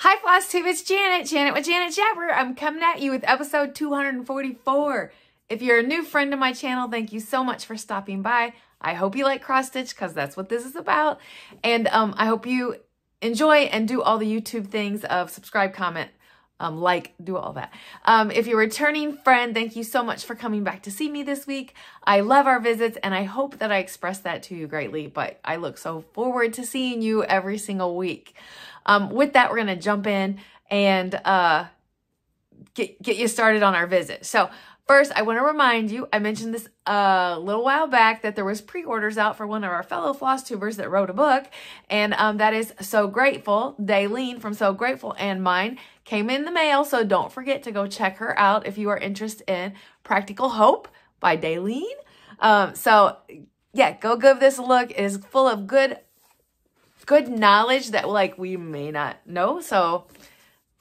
Hi Flosstube, it's Janet with Janet Jabber. I'm coming at you with episode 244. If you're a new friend to my channel, thank you so much for stopping by. I hope you like cross stitch because that's what this is about. And I hope you enjoy and do all the YouTube things of subscribe, comment, like, do all that. If you're a returning friend, thank you so much for coming back to see me this week. I love our visits and I hope that I expressed that to you greatly, but I look so forward to seeing you every single week. With that, we're going to jump in and get you started on our visit. So first, I want to remind you, I mentioned this a little while back that there was pre-orders out for one of our fellow Flosstubers that wrote a book, and that is So Grateful. Daleen from So Grateful and mine came in the mail, so don't forget to go check her out if you are interested in Practical Hope by Daleen. So yeah, go give this a look. It is full of good knowledge that like we may not know. So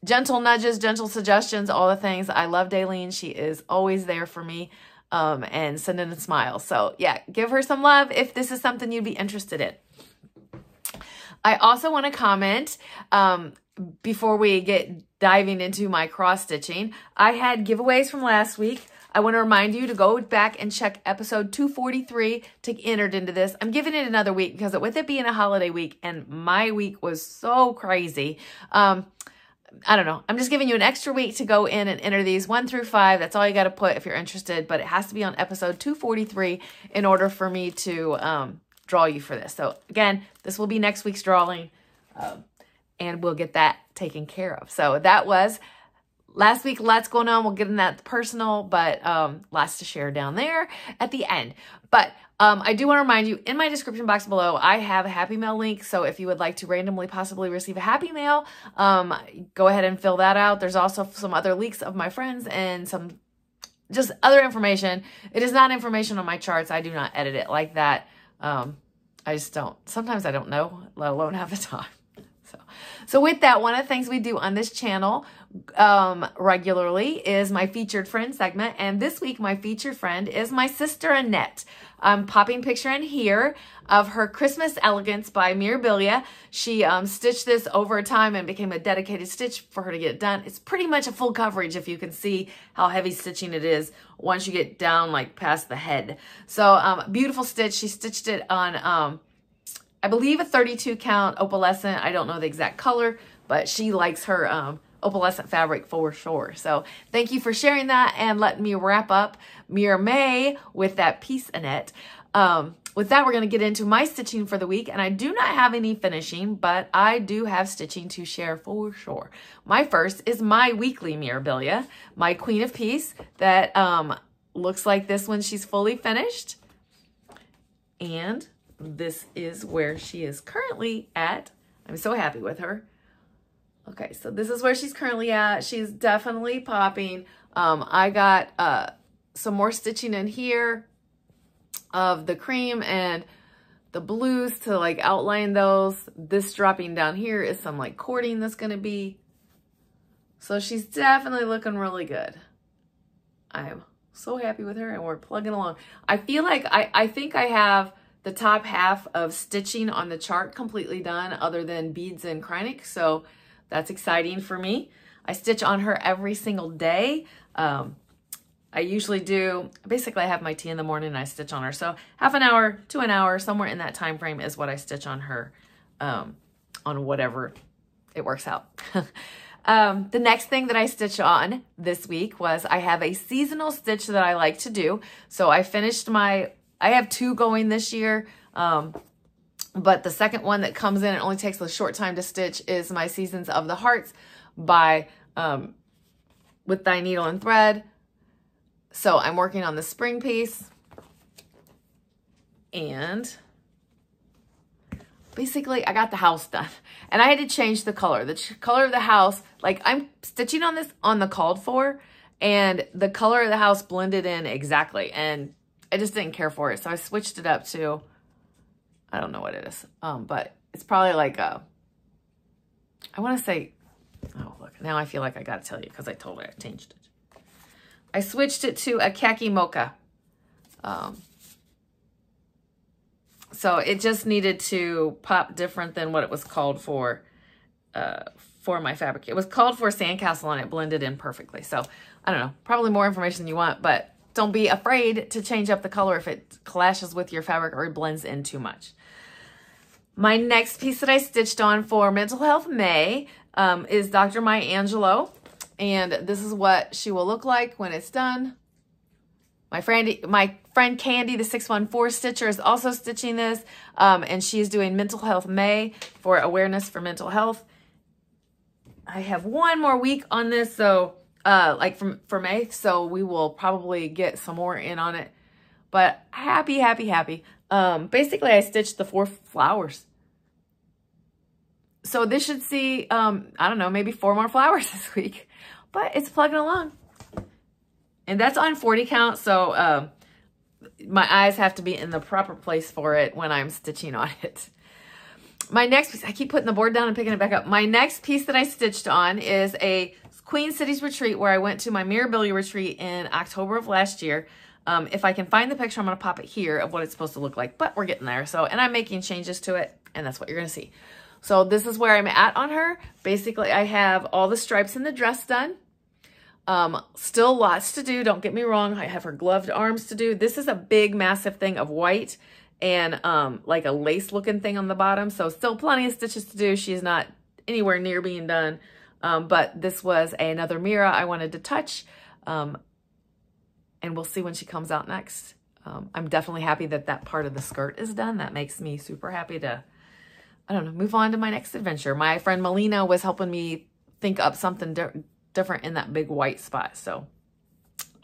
gentle nudges, gentle suggestions, all the things. I love Daleen. She is always there for me and sending a smile. So yeah, give her some love if this is something you'd be interested in. I also want to comment before we get diving into my cross stitching. I had giveaways from last week. I want to remind you to go back and check episode 243 to get entered into this. I'm giving it another week because with it being a holiday week and my week was so crazy. I don't know. I'm just giving you an extra week to go in and enter these 1 through 5. That's all you got to put if you're interested, but it has to be on episode 243 in order for me to draw you for this. So again, this will be next week's drawing and we'll get that taken care of. So that was last week, lots going on. We'll get in that personal, but lots to share down there at the end. But I do want to remind you, in my description box below, I have a Happy Mail link. So if you would like to randomly possibly receive a Happy Mail, go ahead and fill that out. There's also some other leaks of my friends and some just other information. It is not information on my charts. I do not edit it like that. I just don't. Sometimes I don't know, let alone have the time. So with that, one of the things we do on this channel regularly is my featured friend segment. And this week, my featured friend is my sister Annette. I'm popping a picture in here of her Christmas Elegance by Mirabilia. She stitched this over time and became a dedicated stitch for her to get it done. It's pretty much a full coverage if you can see how heavy stitching it is once you get down like past the head. So beautiful stitch. She stitched it on I believe a 32 count opalescent. I don't know the exact color, but she likes her opalescent fabric for sure. So thank you for sharing that and letting me wrap up Mira May with that piece, Annette. With that, we're going to get into my stitching for the week. And I do not have any finishing, but I do have stitching to share for sure. My first is my weekly Mirabilia, my Queen of Peace that looks like this when she's fully finished. And this is where she is currently at. I'm so happy with her. Okay, so this is where she's currently at. She's definitely popping. I got some more stitching in here of the cream and the blues to like outline those. This dropping down here is some like cording that's going to be. So she's definitely looking really good. I am so happy with her and we're plugging along. I feel like I think I have the top half of stitching on the chart completely done other than beads and Krynic. So that's exciting for me. I stitch on her every single day. I usually do, basically I have my tea in the morning and I stitch on her. So half an hour to an hour, somewhere in that time frame is what I stitch on her on whatever it works out. The next thing that I stitched on this week was I have a seasonal stitch that I like to do. So I finished I have 2 going this year, but the second one that comes in, it only takes a short time to stitch, is my Seasons of the Hearts by With Thy Needle and Thread. So I'm working on the spring piece. And basically I got the house done. And I had to change the color. The color of the house, like I'm stitching on this on the called for, and the color of the house blended in exactly. And I just didn't care for it. So I switched it up to, I don't know what it is. But it's probably like I want to say, oh, look, now I feel like I got to tell you because I told her I changed it. I switched it to a khaki mocha. So it just needed to pop different than what it was called for. for my fabric. It was called for Sandcastle and it blended in perfectly. So I don't know, probably more information than you want, but don't be afraid to change up the color if it clashes with your fabric or it blends in too much. My next piece that I stitched on for Mental Health May is Dr. Maya Angelou. And this is what she will look like when it's done. My friend Candy, the 614 Stitcher, is also stitching this. And she's doing Mental Health May for awareness for mental health. I have one more week on this, so for May, so we will probably get some more in on it. But happy. Basically, I stitched the 4 flowers. So this should see, I don't know, maybe 4 more flowers this week. But it's plugging along. And that's on 40 count, so my eyes have to be in the proper place for it when I'm stitching on it. My next piece, I keep putting the board down and picking it back up. My next piece that I stitched on is a Queen Cities retreat where I went to my Mirabilia retreat in October of last year. If I can find the picture, I'm going to pop it here of what it's supposed to look like, but we're getting there. So, and I'm making changes to it, and that's what you're going to see. So this is where I'm at on her. Basically, I have all the stripes in the dress done. Still lots to do. Don't get me wrong. I have her gloved arms to do. This is a big, massive thing of white and like a lace looking thing on the bottom. So still plenty of stitches to do. She's not anywhere near being done. But this was another Mira I wanted to touch. And we'll see when she comes out next. I'm definitely happy that that part of the skirt is done. That makes me super happy to, I don't know, move on to my next adventure. My friend Melina was helping me think up something different in that big white spot. So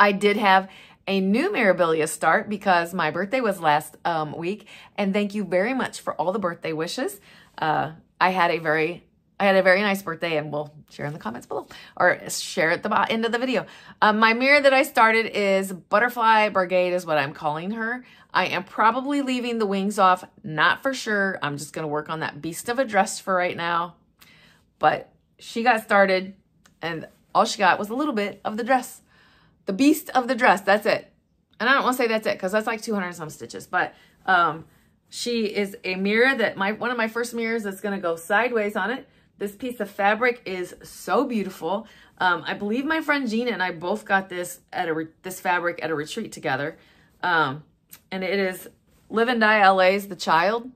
I did have a new Mirabilia start because my birthday was last week. And thank you very much for all the birthday wishes. I had a very nice birthday, and we'll share in the comments below or share at the end of the video. My mirror that I started is Butterfly Brigade is what I'm calling her. I am probably leaving the wings off, not for sure. I'm just going to work on that beast of a dress for right now. But she got started, and all she got was a little bit of the dress. The beast of the dress, that's it. And I don't want to say that's it because that's like 200 and some stitches. But she is a mirror that one of my first mirrors that's going to go sideways on it. This piece of fabric is so beautiful. I believe my friend Gina and I both got this at this fabric at a retreat together. And it is Live and Die LA's The Child.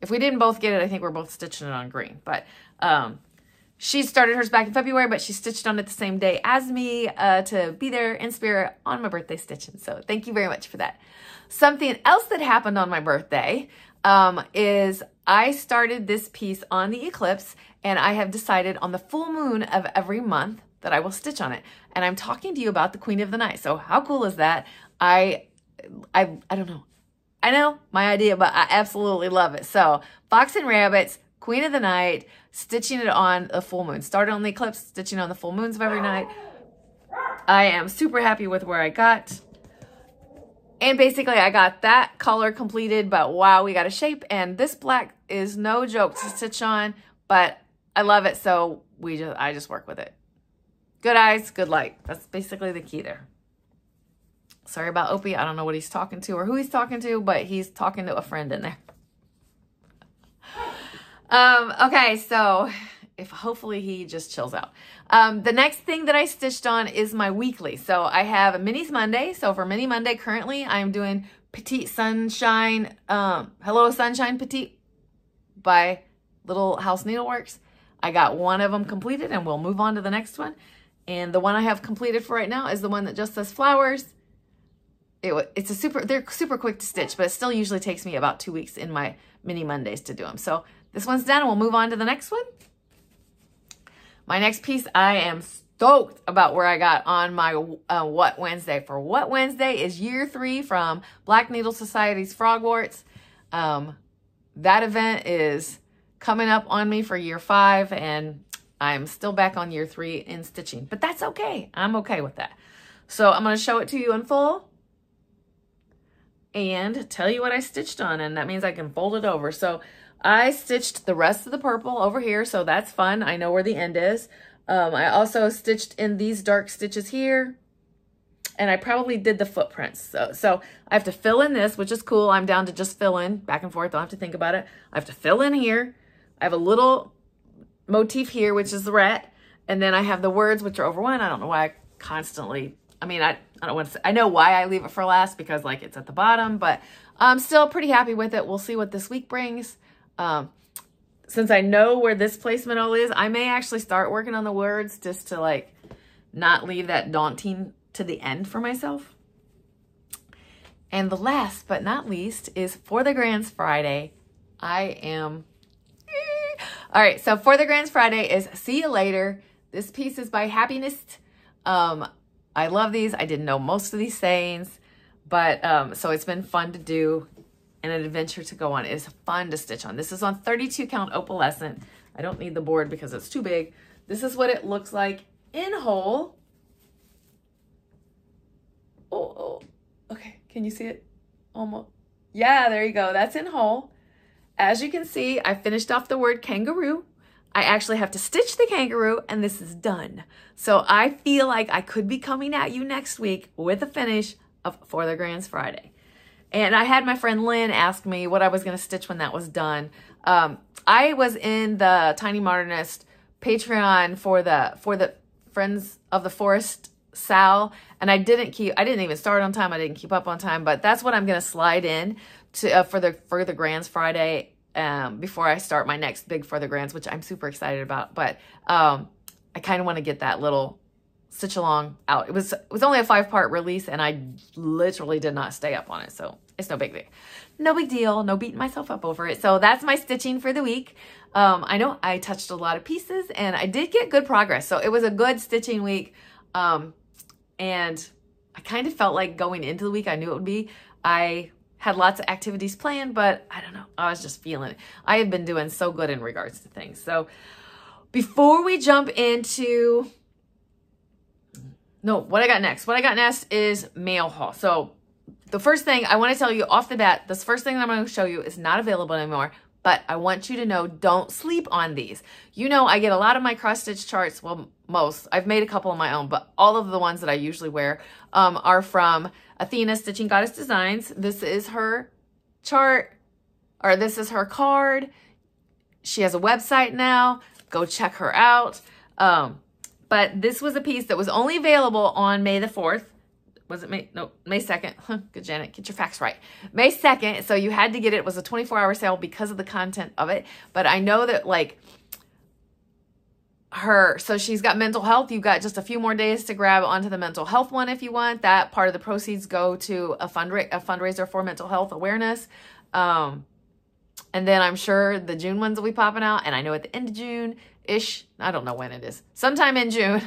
If we didn't both get it, I think we're both stitching it on green. But she started hers back in February, but she stitched on it the same day as me to be there in spirit on my birthday stitching. So thank you very much for that. Something else that happened on my birthday is I started this piece on the eclipse, and I have decided on the full moon of every month that I will stitch on it. And I'm talking to you about the Queen of the Night. So how cool is that? I don't know. I know my idea, but I absolutely love it. So Fox and Rabbits, Queen of the Night, stitching it on a full moon. Started on the eclipse, stitching on the full moons of every night. I am super happy with where I got. And basically I got that color completed, but wow, we got a shape. And this black is no joke to stitch on, but I love it. So I just work with it. Good eyes, good light. That's basically the key there. Sorry about Opie. I don't know what he's talking to or who he's talking to, but he's talking to a friend in there. Okay, so hopefully he just chills out. The next thing that I stitched on is my weekly. So I have a Minis Monday. So for Mini Monday, currently I'm doing Petite Sunshine, Hello Sunshine Petite by Little House Needleworks. I got one of them completed and we'll move on to the next one. And the one I have completed for right now is the one that just says flowers. They're super quick to stitch, but it still usually takes me about 2 weeks in my Mini Mondays to do them. So this one's done and we'll move on to the next one. My next piece, I am stoked about where I got on my What Wednesday. For What Wednesday is year 3 from Black Needle Society's Frogwarts. That event is coming up on me for year 5 and I'm still back on year 3 in stitching, but that's okay. I'm okay with that. So I'm going to show it to you in full and tell you what I stitched on, and that means I can fold it over. So I stitched the rest of the purple over here, so that's fun. I know where the end is. I also stitched in these dark stitches here, and I probably did the footprints. So I have to fill in this, which is cool. I'm down to just fill in back and forth. Don't have to think about it. I have to fill in here. I have a little motif here, which is the rat. And then I have the words, which are over one. I don't know why I constantly, I mean, I don't want to say, I know why I leave it for last because like it's at the bottom, but I'm still pretty happy with it. We'll see what this week brings. Since I know where this placement all is, I may actually start working on the words just to like not leave that daunting to the end for myself. And the last but not least is For the Grands Friday. All right, so For the Grands Friday is See You Later. This piece is by Happiness. I love these. I didn't know most of these sayings, but so it's been fun to do and an adventure to go on. It's fun to stitch on. This is on 32 count opalescent. I don't need the board because it's too big. This is what it looks like in whole. Oh, okay. Can you see it? Almost. Yeah, there you go. That's in whole. As you can see, I finished off the word kangaroo. I actually have to stitch the kangaroo and this is done. So I feel like I could be coming at you next week with a finish of For the Grands Friday. And I had my friend Lynn ask me what I was going to stitch when that was done. I was in the Tiny Modernist Patreon for the Friends of the Forest Sal, and I didn't even start on time. I didn't keep up on time, but that's what I'm going to slide in to for the Grands Friday before I start my next big For the Grands, which I'm super excited about. But I kind of want to get that little stitch along out. It was only a 5-part release, and I literally did not stay up on it, so it's no big deal. No big deal. No beating myself up over it. So that's my stitching for the week. I know I touched a lot of pieces, and I did get good progress. So it was a good stitching week. And I kind of felt like going into the week, I knew it would be. I had lots of activities planned, but I don't know. I was just feeling it. I have been doing so good in regards to things. So before we jump into, what I got next is mail haul. So the first thing I want to tell you off the bat, this first thing that I'm going to show you is not available anymore. But I want you to know, don't sleep on these. You know, I get a lot of my cross stitch charts. Well, most. I've made a couple of my own, but all of the ones that I usually wear are from Athena Stitching Goddess Designs. This is her chart, or this is her card. She has a website now. Go check her out. But this was a piece that was only available on May the 4th. Was it May? No, May 2nd. Good, Janet. Get your facts right. May 2nd. So you had to get it. It was a 24-hour sale because of the content of it. But I know that like so she's got mental health. You've got just a few more days to grab onto the mental health one if you want. That part of the proceeds go to a fundraiser for mental health awareness. And then I'm sure the June ones will be popping out. And I know at the end of June-ish, I don't know when it is, sometime in June,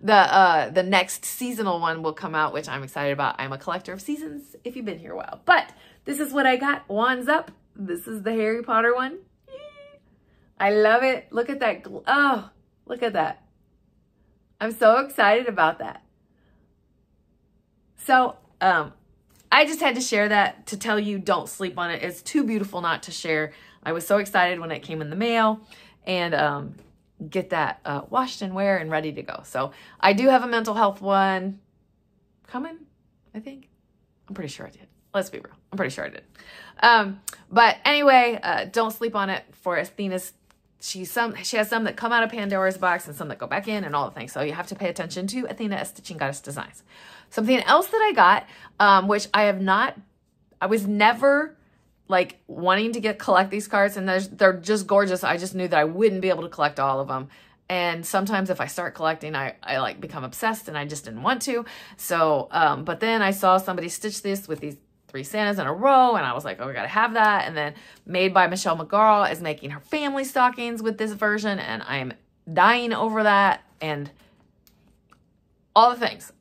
the next seasonal one will come out, which I'm excited about. I'm a collector of seasons if you've been here a while. But this is what I got. Wands up. This is the Harry Potter one. I love it. Look at that. Oh, look at that. I'm so excited about that. So, I just had to share that to tell you don't sleep on it. It's too beautiful not to share. I was so excited when it came in the mail and get that washed and wear and ready to go. So I do have a mental health one coming, I think. I'm pretty sure I did. Let's be real. I'm pretty sure I did. But anyway, don't sleep on it for Athena's. She has some that come out of Pandora's box and some that go back in and all the things. So you have to pay attention to Athena Stitching Goddess Designs. Something else that I got, which I was never like wanting to collect these cards, and they're just gorgeous. I just knew that I wouldn't be able to collect all of them. And sometimes if I start collecting, I like become obsessed and I just didn't want to. So, but then I saw somebody stitch this with these 3 Santas in a row, and I was like, oh, we gotta have that. And then Made by Michelle McGarl is making her family stockings with this version, and I'm dying over that and all the things.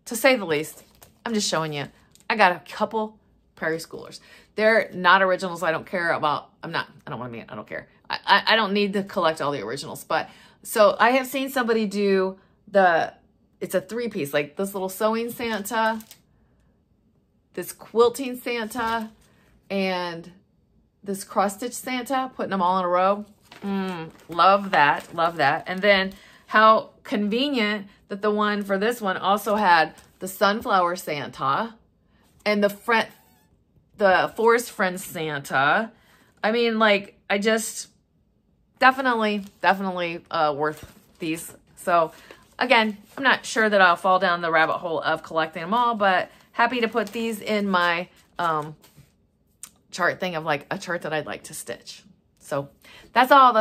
To say the least, I'm just showing you. I got a couple Prairie Schoolers. They're not originals. I don't care about. I don't want to mean. I don't care. I don't need to collect all the originals. But so I have seen somebody do it's a 3-piece, like this little sewing Santa, this quilting Santa, and this cross stitch Santa, putting them all in a row. Love that. Love that. And then how convenient that the one for this one also had the sunflower Santa and the Forest Friend Santa. I mean, like, definitely worth these. So again, I'm not sure that I'll fall down the rabbit hole of collecting them all, but happy to put these in my chart thing of like a chart that I'd like to stitch. So that's all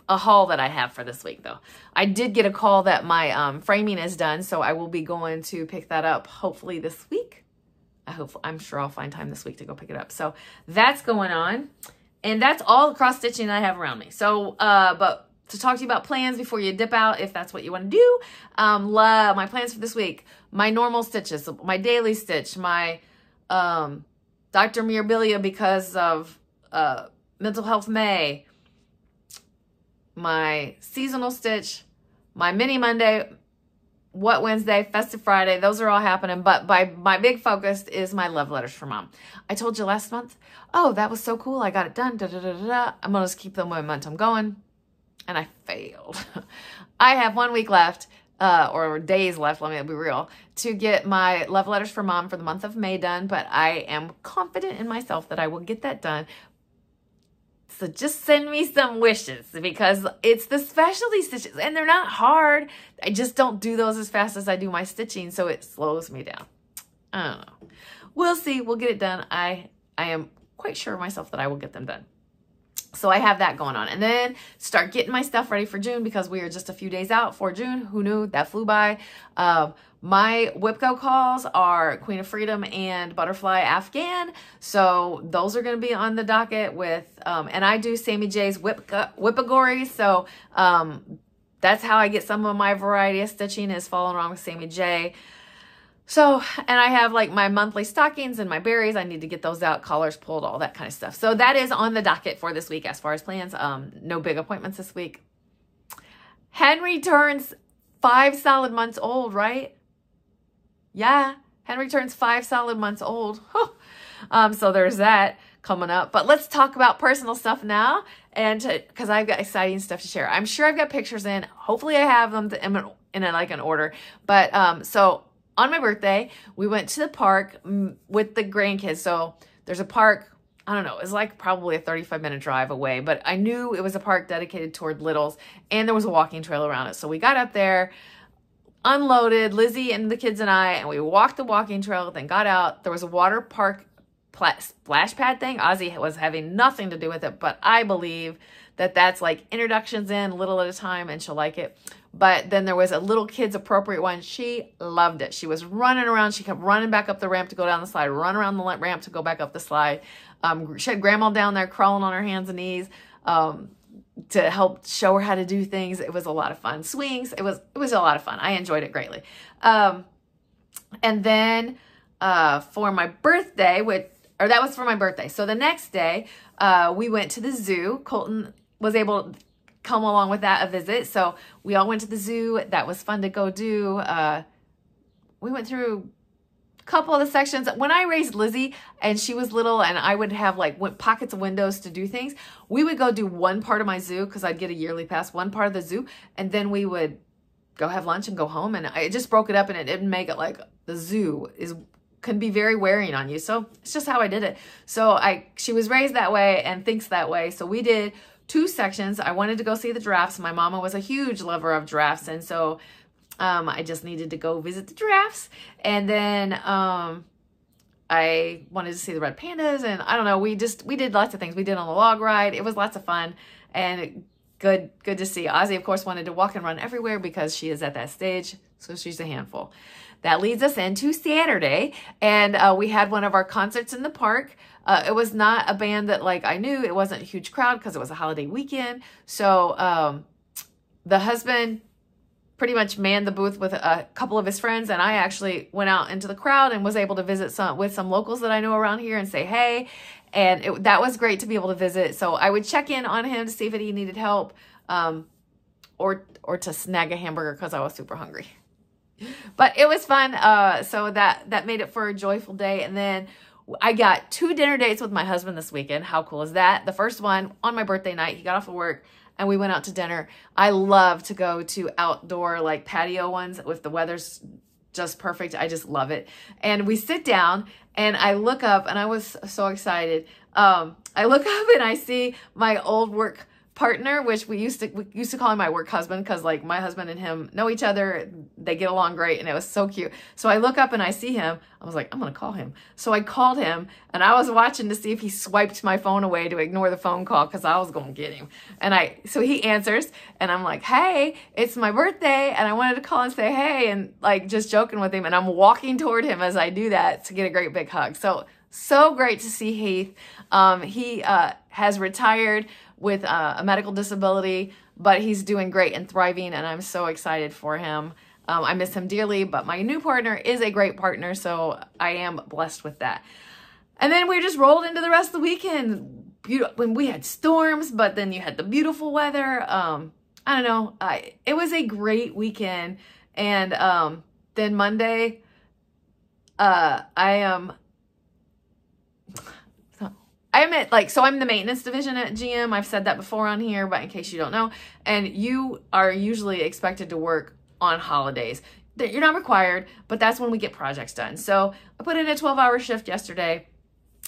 a haul that I have for this week though. I did get a call that my framing is done, so I will be going to pick that up hopefully this week. I'm sure I'll find time this week to go pick it up. So that's going on. And that's all the cross stitching I have around me. So, but to talk to you about plans before you dip out, if that's what you want to do, my plans for this week, my normal stitches, my daily stitch, my Dr. Mirabilia because of Mental Health May, my seasonal stitch, my mini Monday, What Wednesday, Festive Friday, those are all happening. But my big focus is my love letters for mom. I told you last month, oh, that was so cool. I got it done. Da, da, da, da, da. I'm going to just keep the momentum going. And I failed. I have 1 week left, or days left, let me be real, to get my love letters for mom for the month of May done. But I am confident in myself that I will get that done. So just send me some wishes because it's the specialty stitches and they're not hard. I just don't do those as fast as I do my stitching, so it slows me down. I don't know. We'll see. We'll get it done. I am quite sure of myself that I will get them done. So I have that going on. And then start getting my stuff ready for June because we are just a few days out for June. Who knew? That flew by. My WIPCO calls are Queen of Freedom and Butterfly Afghan. So those are going to be on the docket with, and I do SammyJ's Whipagory. So that's how I get some of my variety of stitching is following along with SammyJ. So, and I have like my monthly stockings and my berries. I need to get those out, collars pulled, all that kind of stuff. So that is on the docket for this week as far as plans. No big appointments this week. Henry turns 5 solid months old, right? Yeah, Henry turns 5 solid months old. So there's that coming up. But let's talk about personal stuff now, and because I've got exciting stuff to share. I'm sure I've got pictures in. Hopefully I have them in like an order. But so on my birthday, we went to the park with the grandkids. So there's a park, I don't know, it's like probably a 35-minute drive away, but I knew it was a park dedicated toward littles, and there was a walking trail around it. So we got up there, unloaded, Lizzie and the kids and I, and we walked the walking trail, then got out. There was a water park splash pad thing. Ozzy was having nothing to do with it, but I believe that that's like introductions in, little at a time, and she'll like it. But then there was a little kids appropriate one. She loved it. She was running around. She kept running back up the ramp to go down the slide, run around the ramp to go back up the slide. She had grandma down there crawling on her hands and knees to help show her how to do things. It was a lot of fun. Swings. It was a lot of fun. I enjoyed it greatly. And then for my birthday, that was for my birthday. So the next day, we went to the zoo. Colton was able to come along with that, a visit. So we all went to the zoo. That was fun to go do. We went through a couple of the sections. When I raised Lizzie and she was little and I would have like pockets of windows to do things, we would go do one part of my zoo because I'd get a yearly pass, one part of the zoo, and then we would go have lunch and go home. And I just broke it up, and it didn't make it like the zoo can be very wearing on you. So it's just how I did it. So she was raised that way and thinks that way. So we did 2 sections. I wanted to go see the giraffes. My mama was a huge lover of giraffes. And so I just needed to go visit the giraffes. And then I wanted to see the red pandas. And I don't know, we did lots of things. We did on the log ride. It was lots of fun and good to see. Ozzy, of course, wanted to walk and run everywhere because she is at that stage. So she's a handful. That leads us into Saturday, and we had one of our concerts in the park. It was not a band that I knew. It wasn't a huge crowd because it was a holiday weekend. So the husband pretty much manned the booth with a couple of his friends, and I actually went out into the crowd and was able to visit with some locals that I know around here and say hey. And that was great to be able to visit. So I would check in on him to see if he needed help, or to snag a hamburger because I was super hungry. But it was fun. So that made it for a joyful day. And then I got 2 dinner dates with my husband this weekend. How cool is that? The first one on my birthday night, he got off of work and we went out to dinner. I love to go to outdoor patio ones with the weather's just perfect. I just love it. And we sit down and I look up, and I was so excited. I look up and I see my old work partner, which we used to call him my work husband, because like my husband and him know each other, they get along great, and it was so cute. So I look up and I see him. I was like, I'm gonna call him. So I called him, and I was watching to see if he swiped my phone away to ignore the phone call, because I was gonna get him. And so he answers, and I'm like, hey, it's my birthday, and I wanted to call and say hey, and like just joking with him, and I'm walking toward him as I do that to get a great big hug. So great to see Heath. He has retired with a medical disability, but he's doing great and thriving, and I'm so excited for him. I miss him dearly, but my new partner is a great partner, so I am blessed with that. And then we just rolled into the rest of the weekend. When we had storms, but then you had the beautiful weather. I don't know. It was a great weekend. And then Monday, I'm the maintenance division at GM. I've said that before on here, but in case you don't know, and you are usually expected to work on holidays. You're not required, but that's when we get projects done. So I put in a 12-hour shift yesterday,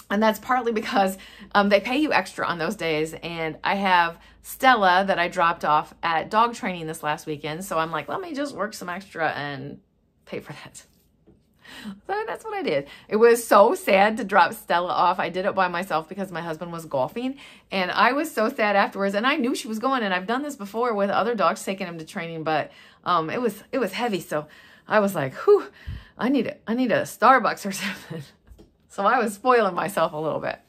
and that's partly because they pay you extra on those days. And I have Stella that I dropped off at dog training this last weekend. So I'm like, let me just work some extra and pay for that. So that's what I did. It was so sad to drop Stella off. I did it by myself because my husband was golfing, and I was so sad afterwards. And I knew she was going, and I've done this before with other dogs, taking him to training, but it was heavy. So I was like, whew, I need a Starbucks or something. So I was spoiling myself a little bit.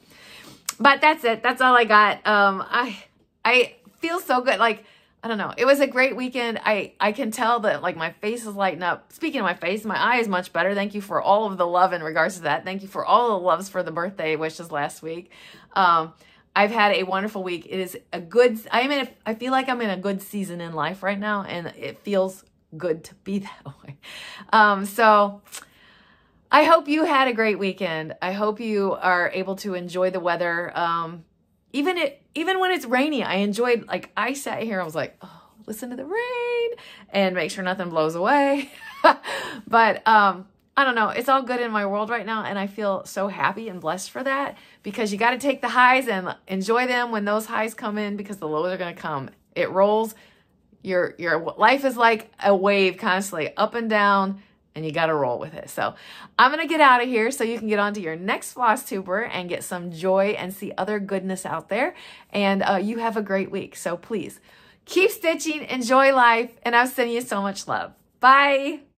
But that's it. That's all I got. I feel so good. Like, I don't know. It was a great weekend. I can tell that like my face is lighting up. Speaking of my face, my eye is much better. Thank you for all of the love in regards to that. Thank you for all the loves for the birthday wishes last week. I've had a wonderful week. It is a good, I feel like I'm in a good season in life right now, and it feels good to be that way. So I hope you had a great weekend. I hope you are able to enjoy the weather. Even when it's rainy, I enjoyed, like, I sat here, I was like, oh, listen to the rain and make sure nothing blows away. But I don't know. It's all good in my world right now, and I feel so happy and blessed for that, because you got to take the highs and enjoy them when those highs come in, because the lows are going to come. It rolls. Your life is like a wave constantly up and down, and you got to roll with it. So I'm going to get out of here so you can get on to your next Flosstuber and get some joy and see other goodness out there. And you have a great week. So please keep stitching, enjoy life, and I'm sending you so much love. Bye.